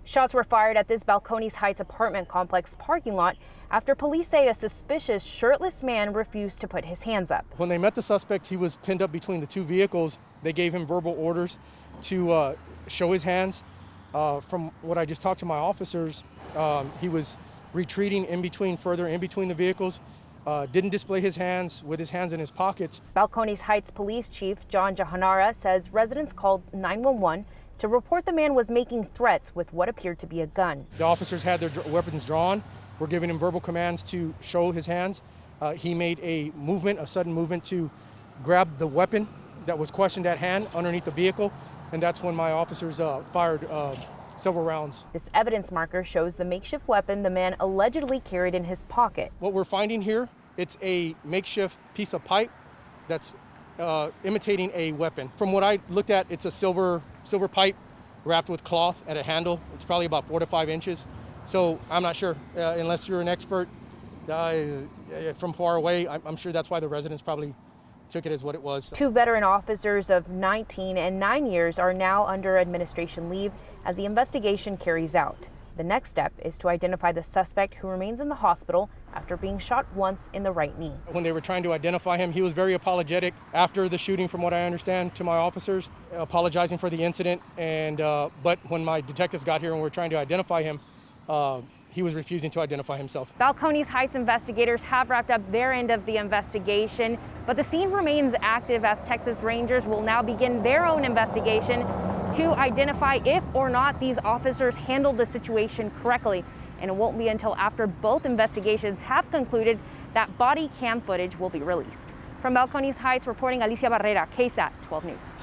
Shots were fired at this Balcones Heights apartment complex parking lot after police say a suspicious shirtless man refused to put his hands up. When they met the suspect, he was pinned up between the two vehicles. They gave him verbal orders to show his hands. From what I just talked to my officers, he was retreating further in between the vehicles. Didn't display his hands with his hands in his pockets. Balcones Heights Police Chief John Jahanara says residents called 911 to report the man was making threats with what appeared to be a gun. The officers had their weapons drawn. We're giving him verbal commands to show his hands. He made a sudden movement to grab the weapon that was questioned at hand underneath the vehicle, and that's when my officers fired several rounds. This evidence marker shows the makeshift weapon the man allegedly carried in his pocket. What we're finding here, it's a makeshift piece of pipe that's imitating a weapon. From what I looked at, it's a silver pipe wrapped with cloth at a handle. It's probably about 4 to 5 inches. So I'm not sure, unless you're an expert from far away, I'm sure that's why the residents probably took it as what it was. 2 veteran officers of 19 and 9 years are now under administration leave as the investigation carries out. The next step is to identify the suspect, who remains in the hospital after being shot once in the right knee. When they were trying to identify him, he was very apologetic after the shooting, from what I understand, to my officers, apologizing for the incident. And but when my detectives got here and were trying to identify him, he was refusing to identify himself. Balcones Heights investigators have wrapped up their end of the investigation, but the scene remains active as Texas Rangers will now begin their own investigation to identify if or not these officers handled the situation correctly. And it won't be until after both investigations have concluded that body cam footage will be released. From Balcones Heights, reporting Alicia Barrera, KSAT 12 News.